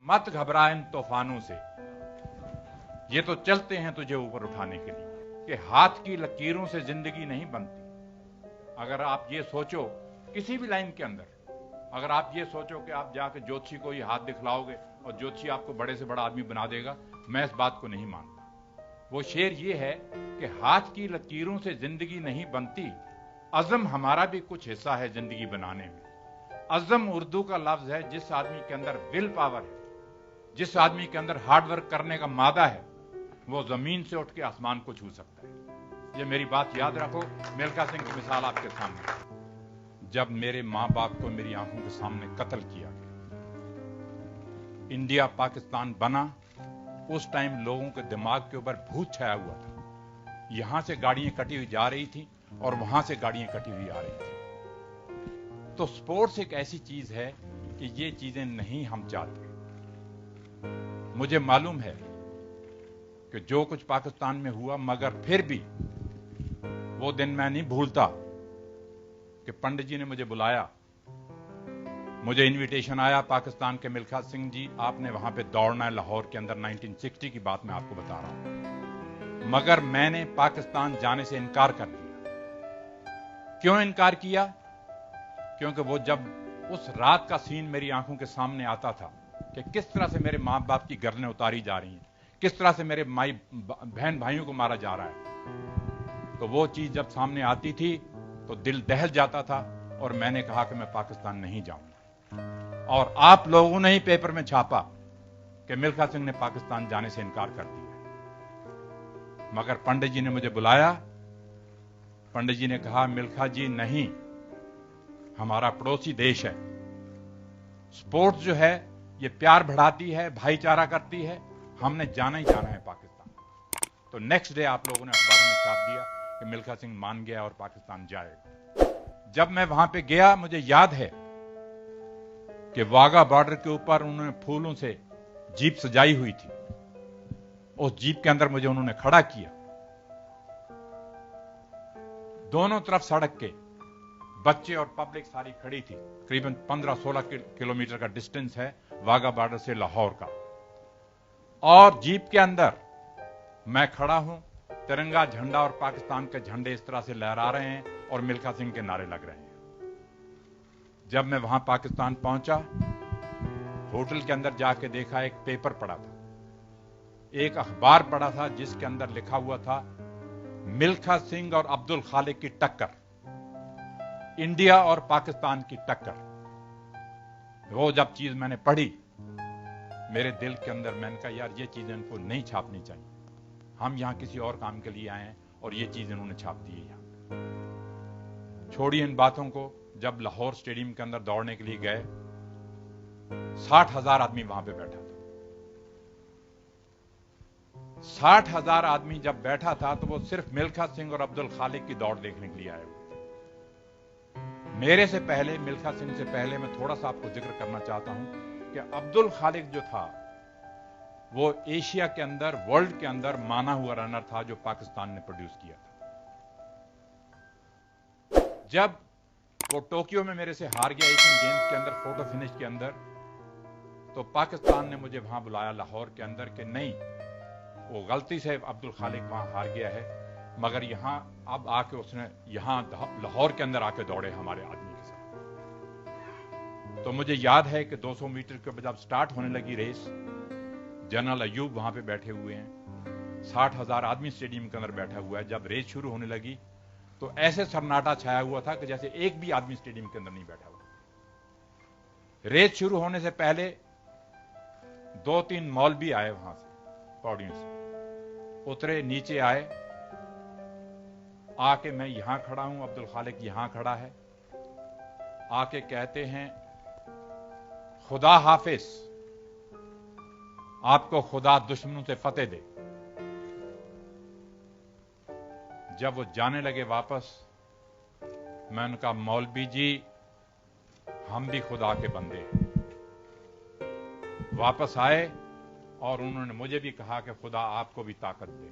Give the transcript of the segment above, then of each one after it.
मत घबरा इन तूफानों से, ये तो चलते हैं तुझे ऊपर उठाने के लिए, कि हाथ की लकीरों से जिंदगी नहीं बनती। अगर आप ये सोचो किसी भी लाइन के अंदर, अगर आप ये सोचो कि आप जाके ज्योतिषी को ये हाथ दिखलाओगे और ज्योतिषी आपको बड़े से बड़ा आदमी बना देगा, मैं इस बात को नहीं मानता। वो शेर ये है कि हाथ की लकीरों से जिंदगी नहीं बनती, अज़म हमारा भी कुछ हिस्सा है जिंदगी बनाने में। अज़म उर्दू का लफ्ज है जिस आदमी के अंदर विल पावर है, जिस आदमी के अंदर हार्ड वर्क करने का मादा है, वो जमीन से उठ के आसमान को छू सकता है। ये मेरी बात याद रखो। मिल्खा सिंह की मिसाल आपके सामने। जब मेरे मां बाप को मेरी आंखों के सामने कत्ल किया गया, इंडिया पाकिस्तान बना, उस टाइम लोगों के दिमाग के ऊपर भूत छाया हुआ था। यहां से गाड़ियां कटी हुई जा रही थी और वहां से गाड़ियां कटी हुई आ रही थी। तो स्पोर्ट्स एक ऐसी चीज है कि ये चीजें नहीं हम चाहते। मुझे मालूम है कि जो कुछ पाकिस्तान में हुआ, मगर फिर भी वो दिन मैं नहीं भूलता कि पंडित जी ने मुझे बुलाया, मुझे इनविटेशन आया पाकिस्तान के मिल्खा सिंह जी, आपने वहां पे दौड़ना है लाहौर के अंदर। 1960 की बात मैं आपको बता रहा हूं, मगर मैंने पाकिस्तान जाने से इनकार कर दिया। क्यों इनकार किया? क्योंकि वो जब उस रात का सीन मेरी आंखों के सामने आता था कि किस तरह से मेरे मां बाप की गर्दनें उतारी जा रही हैं, किस तरह से मेरे बहन भाइयों को मारा जा रहा है, तो वो चीज जब सामने आती थी तो दिल दहल जाता था और मैंने कहा कि मैं पाकिस्तान नहीं जाऊंगा। और आप लोगों ने ही पेपर में छापा कि मिल्खा सिंह ने पाकिस्तान जाने से इनकार कर दिया। मगर पंडित जी ने मुझे बुलाया, पंडित जी ने कहा मिल्खा जी नहीं, हमारा पड़ोसी देश है, स्पोर्ट्स जो है ये प्यार बढ़ाती है, भाईचारा करती है, हमने जाना ही जाना है पाकिस्तान। तो नेक्स्ट डे आप लोगों ने अखबारों में छाप दिया कि मिल्खा सिंह मान गया और पाकिस्तान जाएगा। जब मैं वहां पे गया, मुझे याद है कि वाघा बॉर्डर के ऊपर उन्होंने फूलों से जीप सजाई हुई थी, उस जीप के अंदर मुझे उन्होंने खड़ा किया। दोनों तरफ सड़क के बच्चे और पब्लिक सारी खड़ी थी। करीबन 15-16 किलोमीटर का डिस्टेंस है वाघा बॉर्डर से लाहौर का, और जीप के अंदर मैं खड़ा हूं, तिरंगा झंडा और पाकिस्तान के झंडे इस तरह से लहरा रहे हैं और मिल्खा सिंह के नारे लग रहे हैं। जब मैं वहां पाकिस्तान पहुंचा, होटल के अंदर जाके देखा, एक पेपर पड़ा था, एक अखबार पड़ा था जिसके अंदर लिखा हुआ था मिल्खा सिंह और अब्दुल खालिक की टक्कर, इंडिया और पाकिस्तान की टक्कर। वो जब चीज मैंने पढ़ी, मेरे दिल के अंदर मैंने कहा यार ये चीजें इनको नहीं छापनी चाहिए, हम यहां किसी और काम के लिए आए हैं और ये चीज इन्होंने छाप दी है यहां। छोड़िए इन बातों को। जब लाहौर स्टेडियम के अंदर दौड़ने के लिए गए, 60,000 आदमी वहां पे बैठा था। 60,000 आदमी जब बैठा था तो वो सिर्फ मिल्खा सिंह और अब्दुल खालिक की दौड़ देखने के लिए आए हुए थे। मेरे से पहले, मिल्खा सिंह से पहले, मैं थोड़ा सा आपको जिक्र करना चाहता हूं कि अब्दुल खालिक जो था वो एशिया के अंदर, वर्ल्ड के अंदर माना हुआ रनर था जो पाकिस्तान ने प्रोड्यूस किया था। जब वो टोक्यो में मेरे से हार गया एशियन गेम्स के अंदर, फोटो फिनिश के अंदर, तो पाकिस्तान ने मुझे वहां बुलाया लाहौर के अंदर कि नहीं, वो गलती से अब्दुल खालिक वहां हार गया है, मगर यहां अब आके उसने यहां लाहौर के अंदर आके दौड़े हमारे आदमी के साथ। तो मुझे याद है कि 200 मीटर के जब स्टार्ट होने लगी रेस, जनरल अयूब वहां पे बैठे हुए हैं, 60,000 आदमी स्टेडियम के अंदर बैठा हुआ है। जब रेस शुरू होने लगी तो ऐसे सन्नाटा छाया हुआ था कि जैसे एक भी आदमी स्टेडियम के अंदर नहीं बैठा हुआ। रेस शुरू होने से पहले 2-3 मौलवी आए वहां से, पौड़ियों से उतरे, नीचे आए, आके मैं यहां खड़ा हूं, अब्दुल खालिक यहां खड़ा है, आके कहते हैं खुदा हाफिज, आपको खुदा दुश्मनों से फतेह दे। जब वो जाने लगे वापस, मैं उनका मौलवी जी हम भी खुदा के बंदे हैं। वापस आए और उन्होंने मुझे भी कहा कि खुदा आपको भी ताकत दे।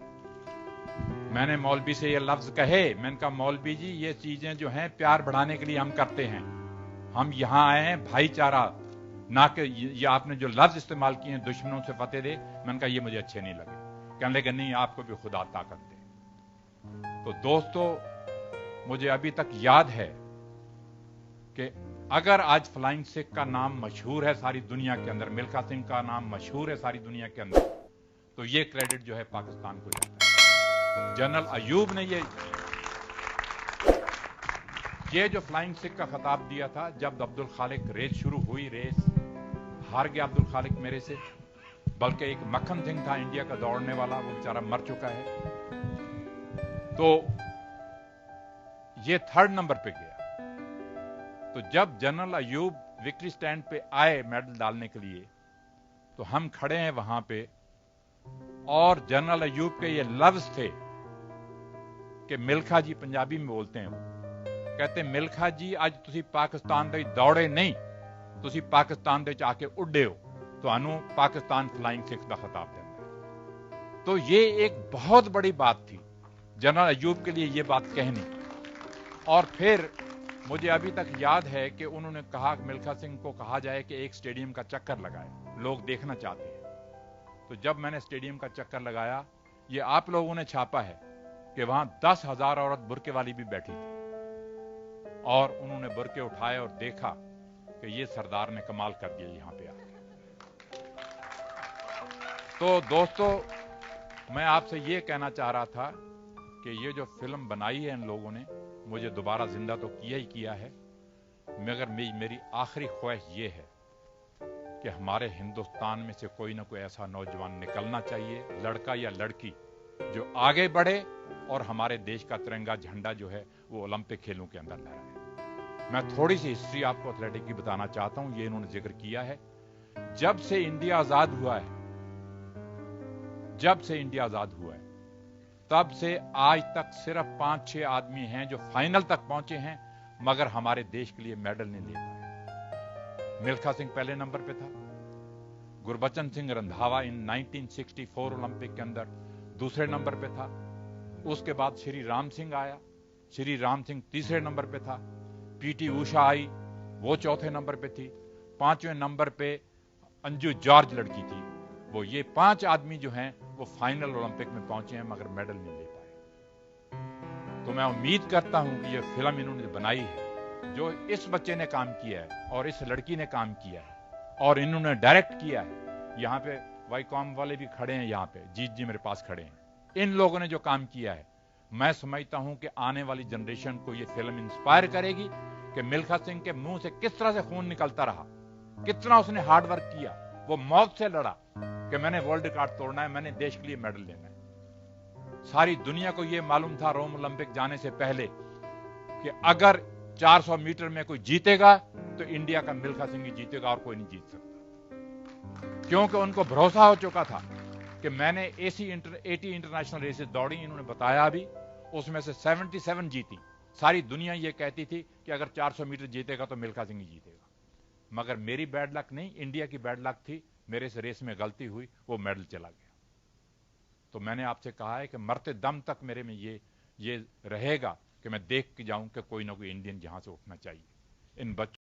मैंने मौलवी से ये लफ्ज कहे, मैंने कहा मौलवी जी ये चीजें जो हैं प्यार बढ़ाने के लिए हम करते हैं, हम यहां आए हैं भाईचारा ना कि ये आपने जो लफ्ज इस्तेमाल किए हैं दुश्मनों से फतेह दे, मैंने कहा ये मुझे अच्छे नहीं लगे। कहने लगे नहीं, आपको भी खुदा ताकत दे। तो दोस्तों, मुझे अभी तक याद है कि अगर आज फ्लाइंग सिख का नाम मशहूर है सारी दुनिया के अंदर, मिल्खा सिंह का नाम मशहूर है सारी दुनिया के अंदर, तो ये क्रेडिट जो है पाकिस्तान को जाता है। जनरल अयूब ने ये जो फ्लाइंग सिख का खिताब दिया था, जब अब्दुल खालिक रेस शुरू हुई, रेस हार गया अब्दुल खालिक मेरे से, बल्कि एक मक्खन सिंह था इंडिया का दौड़ने वाला, वो बेचारा मर चुका है। तो ये 3rd नंबर पे गया। तो जब जनरल अयूब विक्ट्री स्टैंड पे आए मेडल डालने के लिए, तो हम खड़े हैं वहां पे, और जनरल अयूब के ये लफ्ज थे कि मिल्खा जी, पंजाबी में बोलते हैं वो, कहते मिल्खा जी आज तुसी पाकिस्तान दे दौड़े नहीं, तुसी पाकिस्तान दे आके उड्डे हो, तो पाकिस्तान फ्लाइंग सिख का खिताब देता है। तो ये एक बहुत बड़ी बात थी जनरल अयूब के लिए ये बात कहनी। और फिर मुझे अभी तक याद है कि उन्होंने कहा, मिल्खा सिंह को कहा जाए कि एक स्टेडियम का चक्कर लगाए, लोग देखना चाहते हैं। तो जब मैंने स्टेडियम का चक्कर लगाया, ये आप लोगों ने छापा है कि वहां 10,000 औरत बुरके वाली भी बैठी थी, और उन्होंने बुरके उठाए और देखा कि ये सरदार ने कमाल कर दिया यहां पे आके। तो दोस्तों, मैं आपसे ये कहना चाह रहा था कि ये जो फिल्म बनाई है इन लोगों ने, मुझे दोबारा जिंदा तो किया ही किया है, मगर मेरी आखिरी ख्वाहिश ये है कि हमारे हिंदुस्तान में से कोई ना कोई ऐसा नौजवान निकलना चाहिए, लड़का या लड़की, जो आगे बढ़े और हमारे देश का तिरंगा झंडा जो है वो ओलंपिक खेलों के अंदर लहराए। मैं थोड़ी सी हिस्ट्री आपको एथलेटिक की बताना चाहता हूं, ये इन्होंने जिक्र किया है। जब से इंडिया आजाद हुआ है, तब से आज तक सिर्फ 5-6 आदमी हैं जो फाइनल तक पहुंचे हैं, मगर हमारे देश के लिए मेडल नहीं ले पाए। मिल्खा सिंह पहले नंबर पे था, गुरबचन सिंह रंधावा इन 1964 ओलंपिक के अंदर दूसरे नंबर पे था, उसके बाद श्री राम सिंह आया, श्री राम सिंह तीसरे नंबर पे था, पीटी उषा आई, वो चौथे नंबर पे थी, 5वें नंबर पे अंजू जॉर्ज लड़की थी। वो ये 5 आदमी जो हैं वो फाइनल ओलंपिक में पहुंचे हैं, मगर मेडल नहीं ले पाए। तो मैं उम्मीद करता हूं कि ये फिल्म इन्होंने बनाई है, जो इस बच्चे ने काम किया है और इस लड़की ने काम किया है और इन्होंने डायरेक्ट किया है। यहाँ पे वाईकॉम वाले भी खड़े हैं, यहाँ पे जीत जी मेरे पास खड़े हैं। इन लोगों ने जो काम किया है, मैं समझता हूं कि आने वाली जनरेशन को ये फिल्म इंस्पायर करेगी कि मिल्खा सिंह के मुंह से किस तरह से खून निकलता रहा, कितना उसने हार्ड वर्क किया, वो मौत से लड़ा कि मैंने वर्ल्ड रिकॉर्ड तोड़ना है, मैंने देश के लिए मेडल लेना है। सारी दुनिया को यह मालूम था रोम ओलंपिक जाने से पहले कि अगर 400 मीटर में कोई जीतेगा तो इंडिया का मिल्खा सिंह ही जीतेगा और कोई नहीं जीत सकता, क्योंकि उनको भरोसा हो चुका था कि मैंने 80 इंटरनेशनल रेसेस दौड़ी, इन्होंने बताया भी, उसमें से 77 जीती। सारी दुनिया ये कहती थी कि अगर 400 मीटर जीतेगा तो मिल्खा सिंह ही जीतेगा, मगर मेरी बैड लक नहीं, इंडिया की बैड लक थी, मेरे से रेस में गलती हुई, वो मेडल चला गया। तो मैंने आपसे कहा है कि मरते दम तक मेरे में ये रहेगा कि मैं देख के जाऊं कि कोई ना कोई इंडियन यहां से उठना चाहिए। इन बच्चों